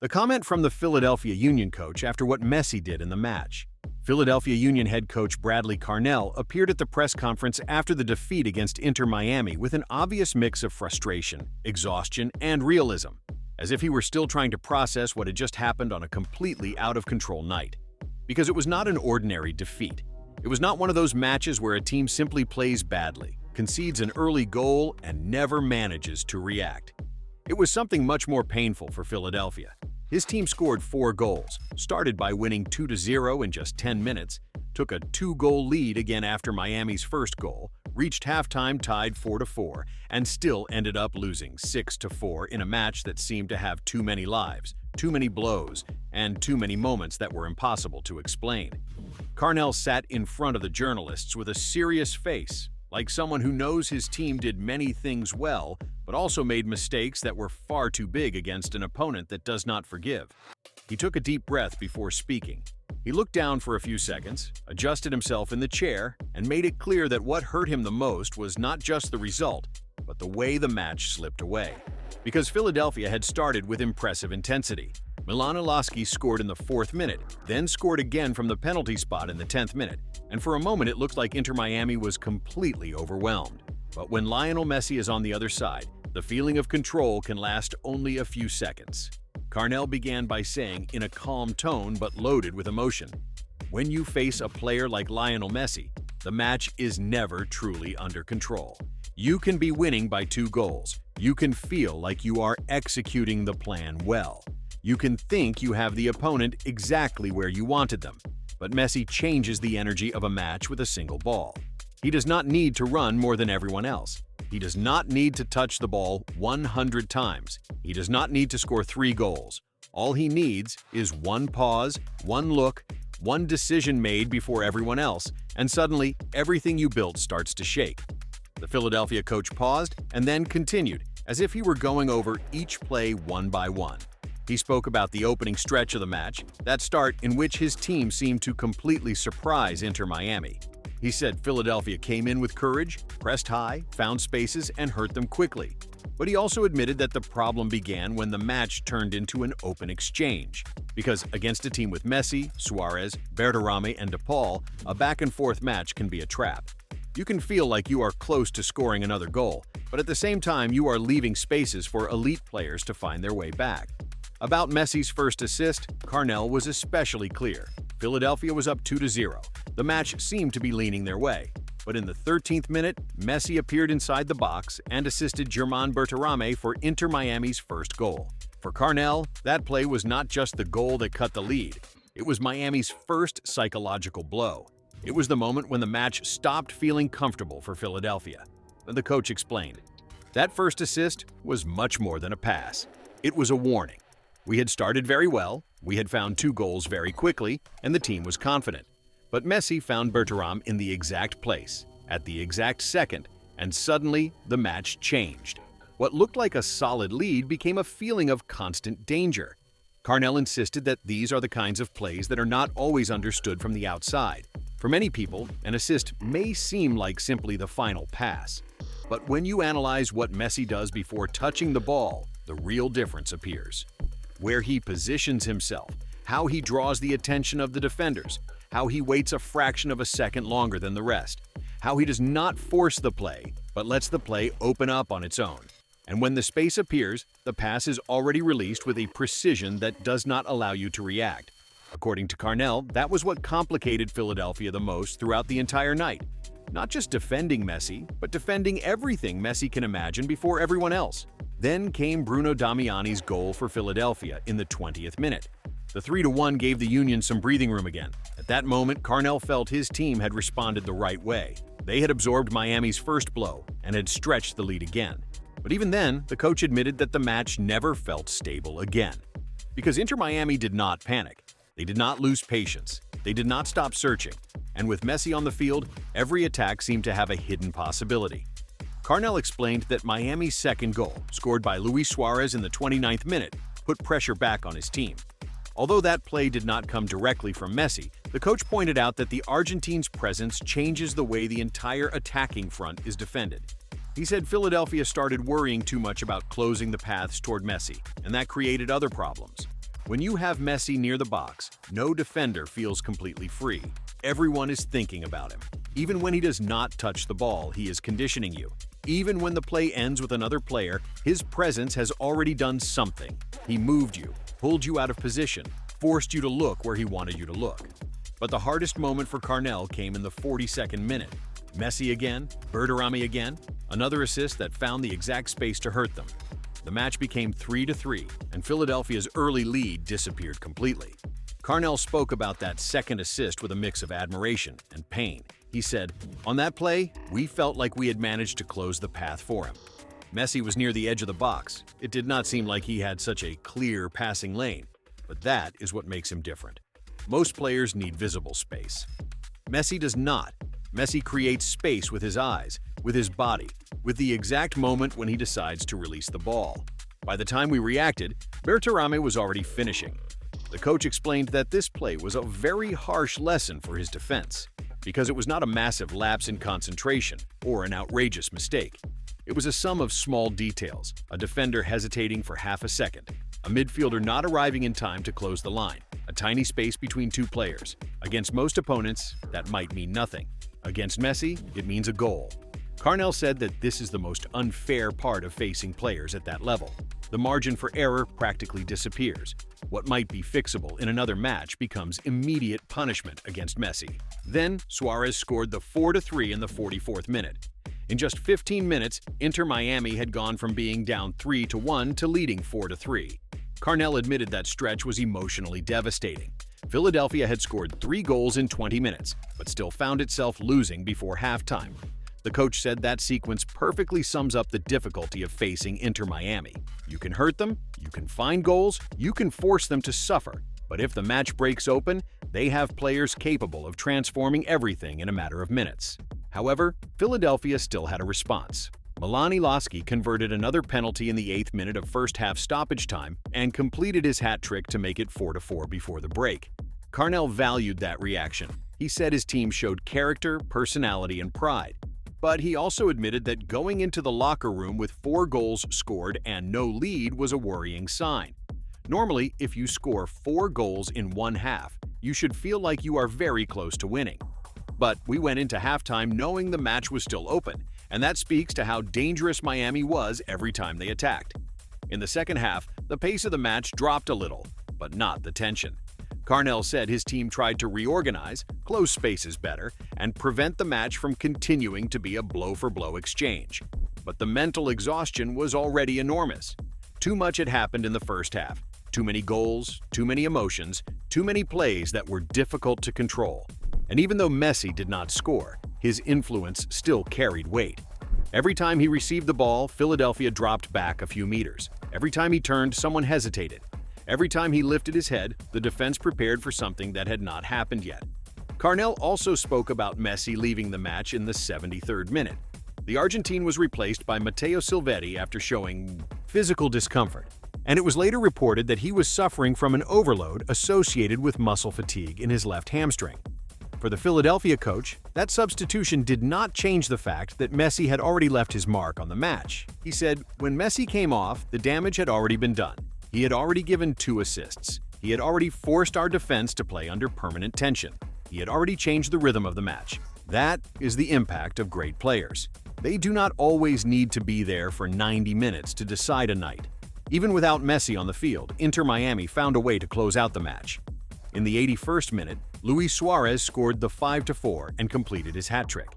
The comment from the Philadelphia Union coach after what Messi did in the match. Philadelphia Union head coach Bradley Carnell appeared at the press conference after the defeat against Inter Miami with an obvious mix of frustration, exhaustion, and realism, as if he were still trying to process what had just happened on a completely out-of-control night. Because it was not an ordinary defeat. It was not one of those matches where a team simply plays badly, concedes an early goal, and never manages to react. It was something much more painful for Philadelphia. His team scored 4 goals, started by winning 2-0 in just 10 minutes, took a 2-goal lead again after Miami's first goal, reached halftime tied 4-4, and still ended up losing 6-4 in a match that seemed to have too many lives, too many blows, and too many moments that were impossible to explain. Carnell sat in front of the journalists with a serious face, like someone who knows his team did many things well, but also made mistakes that were far too big against an opponent that does not forgive. He took a deep breath before speaking. He looked down for a few seconds, adjusted himself in the chair, and made it clear that what hurt him the most was not just the result, but the way the match slipped away. Because Philadelphia had started with impressive intensity. Milan Iloski scored in the 4th minute, then scored again from the penalty spot in the 10th minute, and for a moment it looked like Inter Miami was completely overwhelmed. But when Lionel Messi is on the other side, the feeling of control can last only a few seconds. Carnell began by saying, in a calm tone but loaded with emotion, "When you face a player like Lionel Messi, the match is never truly under control. You can be winning by 2 goals. You can feel like you are executing the plan well. You can think you have the opponent exactly where you wanted them. But Messi changes the energy of a match with a single ball. He does not need to run more than everyone else. He does not need to touch the ball 100 times. He does not need to score 3 goals. All he needs is one pause, one look, one decision made before everyone else, and suddenly everything you built starts to shake." The Philadelphia coach paused and then continued, as if he were going over each play one by one. He spoke about the opening stretch of the match, that start in which his team seemed to completely surprise Inter Miami. He said Philadelphia came in with courage, pressed high, found spaces, and hurt them quickly. But he also admitted that the problem began when the match turned into an open exchange. Because against a team with Messi, Suarez, Berterame, and DePaul, a back-and-forth match can be a trap. You can feel like you are close to scoring another goal, but at the same time you are leaving spaces for elite players to find their way back. About Messi's first assist, Carnell was especially clear. Philadelphia was up 2-0. The match seemed to be leaning their way. But in the 13th minute, Messi appeared inside the box and assisted Germán Berterame for Inter Miami's first goal. For Carnell, that play was not just the goal that cut the lead. It was Miami's first psychological blow. It was the moment when the match stopped feeling comfortable for Philadelphia. The coach explained, "That first assist was much more than a pass. It was a warning. We had started very well, we had found 2 goals very quickly, and the team was confident. But Messi found Berterame in the exact place, at the exact second, and suddenly the match changed. What looked like a solid lead became a feeling of constant danger." Carnell insisted that these are the kinds of plays that are not always understood from the outside. For many people, an assist may seem like simply the final pass. But when you analyze what Messi does before touching the ball, the real difference appears. Where he positions himself, how he draws the attention of the defenders, how he waits a fraction of a second longer than the rest, how he does not force the play, but lets the play open up on its own. And when the space appears, the pass is already released with a precision that does not allow you to react. According to Carnell, that was what complicated Philadelphia the most throughout the entire night. Not just defending Messi, but defending everything Messi can imagine before everyone else. Then came Bruno Damiani's goal for Philadelphia in the 20th minute. The 3-1 gave the Union some breathing room again. At that moment, Carnell felt his team had responded the right way. They had absorbed Miami's first blow and had stretched the lead again. But even then, the coach admitted that the match never felt stable again. Because Inter Miami did not panic. They did not lose patience. They did not stop searching. And with Messi on the field, every attack seemed to have a hidden possibility. Carnell explained that Miami's second goal, scored by Luis Suarez in the 29th minute, put pressure back on his team. Although that play did not come directly from Messi, the coach pointed out that the Argentine's presence changes the way the entire attacking front is defended. He said Philadelphia started worrying too much about closing the paths toward Messi, and that created other problems. When you have Messi near the box, no defender feels completely free. Everyone is thinking about him. Even when he does not touch the ball, he is conditioning you. Even when the play ends with another player, his presence has already done something. He moved you, pulled you out of position, forced you to look where he wanted you to look. But the hardest moment for Carnell came in the 42nd minute. Messi again, Berterame again, another assist that found the exact space to hurt them. The match became 3-3, and Philadelphia's early lead disappeared completely. Carnell spoke about that second assist with a mix of admiration and pain. He said, "On that play, we felt like we had managed to close the path for him. Messi was near the edge of the box. It did not seem like he had such a clear passing lane, but that is what makes him different. Most players need visible space. Messi does not. Messi creates space with his eyes, with his body, with the exact moment when he decides to release the ball. By the time we reacted, Berterame was already finishing." The coach explained that this play was a very harsh lesson for his defense, because it was not a massive lapse in concentration or an outrageous mistake. It was a sum of small details, a defender hesitating for half a second, a midfielder not arriving in time to close the line, a tiny space between two players. Against most opponents, that might mean nothing. Against Messi, it means a goal. Carnell said that this is the most unfair part of facing players at that level. The margin for error practically disappears. What might be fixable in another match becomes immediate punishment against Messi. Then, Suarez scored the 4-3 in the 44th minute. In just 15 minutes, Inter Miami had gone from being down 3-1 to leading 4-3. Carnell admitted that stretch was emotionally devastating. Philadelphia had scored 3 goals in 20 minutes, but still found itself losing before halftime. The coach said that sequence perfectly sums up the difficulty of facing Inter Miami. You can hurt them, you can find goals, you can force them to suffer, but if the match breaks open, they have players capable of transforming everything in a matter of minutes. However, Philadelphia still had a response. Milan Iloski converted another penalty in the 8th minute of first-half stoppage time and completed his hat trick to make it 4-4 before the break. Carnell valued that reaction. He said his team showed character, personality, and pride. But he also admitted that going into the locker room with 4 goals scored and no lead was a worrying sign. Normally, if you score 4 goals in one half, you should feel like you are very close to winning. But we went into halftime knowing the match was still open, and that speaks to how dangerous Miami was every time they attacked. In the second half, the pace of the match dropped a little, but not the tension. Carnell said his team tried to reorganize, close spaces better, and prevent the match from continuing to be a blow-for-blow exchange. But the mental exhaustion was already enormous. Too much had happened in the first half. Too many goals, too many emotions, too many plays that were difficult to control. And even though Messi did not score, his influence still carried weight. Every time he received the ball, Philadelphia dropped back a few meters. Every time he turned, someone hesitated. Every time he lifted his head, the defense prepared for something that had not happened yet. Carnell also spoke about Messi leaving the match in the 73rd minute. The Argentine was replaced by Matteo Silvetti after showing physical discomfort, and it was later reported that he was suffering from an overload associated with muscle fatigue in his left hamstring. For the Philadelphia coach, that substitution did not change the fact that Messi had already left his mark on the match. He said, "When Messi came off, the damage had already been done. He had already given 2 assists. He had already forced our defense to play under permanent tension. He had already changed the rhythm of the match." That is the impact of great players. They do not always need to be there for 90 minutes to decide a night. Even without Messi on the field, Inter Miami found a way to close out the match. In the 81st minute, Luis Suarez scored the 5-4 and completed his hat trick.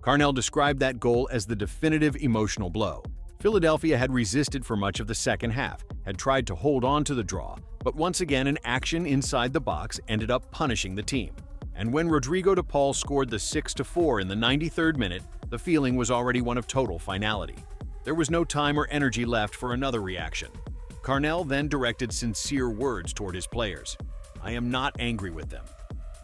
Carnell described that goal as the definitive emotional blow. Philadelphia had resisted for much of the second half, had tried to hold on to the draw, but once again an action inside the box ended up punishing the team. And when Rodrigo de Paul scored the 6-4 in the 93rd minute, the feeling was already one of total finality. There was no time or energy left for another reaction. Carnell then directed sincere words toward his players. "I am not angry with them.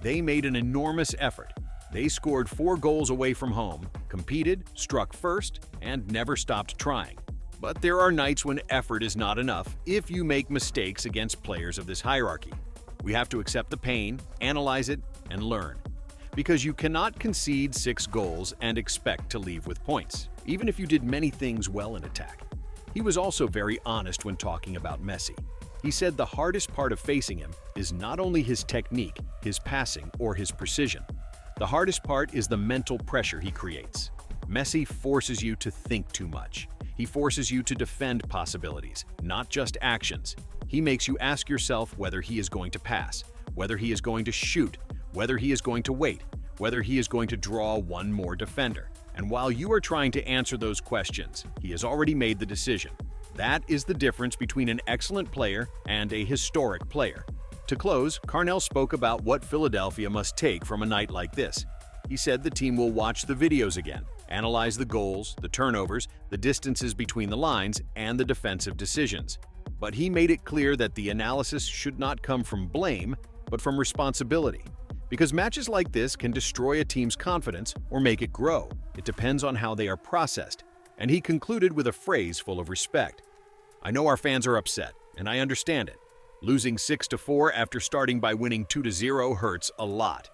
They made an enormous effort. They scored 4 goals away from home, competed, struck first, and never stopped trying. But there are nights when effort is not enough if you make mistakes against players of this hierarchy. We have to accept the pain, analyze it, and learn. Because you cannot concede 6 goals and expect to leave with points, even if you did many things well in attack." He was also very honest when talking about Messi. He said the hardest part of facing him is not only his technique, his passing, or his precision. The hardest part is the mental pressure he creates. Messi forces you to think too much. He forces you to defend possibilities, not just actions. He makes you ask yourself whether he is going to pass, whether he is going to shoot, whether he is going to wait, whether he is going to draw one more defender. And while you are trying to answer those questions, he has already made the decision. That is the difference between an excellent player and a historic player. To close, Carnell spoke about what Philadelphia must take from a night like this. He said the team will watch the videos again, analyze the goals, the turnovers, the distances between the lines, and the defensive decisions. But he made it clear that the analysis should not come from blame, but from responsibility. Because matches like this can destroy a team's confidence or make it grow. It depends on how they are processed. And he concluded with a phrase full of respect. "I know our fans are upset, and I understand it. Losing 6-4 after starting by winning 2-0 hurts a lot.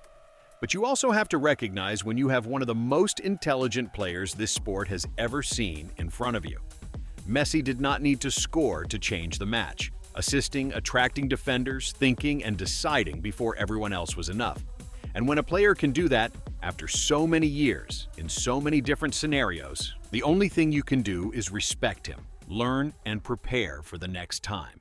But you also have to recognize when you have one of the most intelligent players this sport has ever seen in front of you. Messi did not need to score to change the match, assisting, attracting defenders, thinking, and deciding before everyone else was enough. And when a player can do that, after so many years, in so many different scenarios, the only thing you can do is respect him, learn, and prepare for the next time."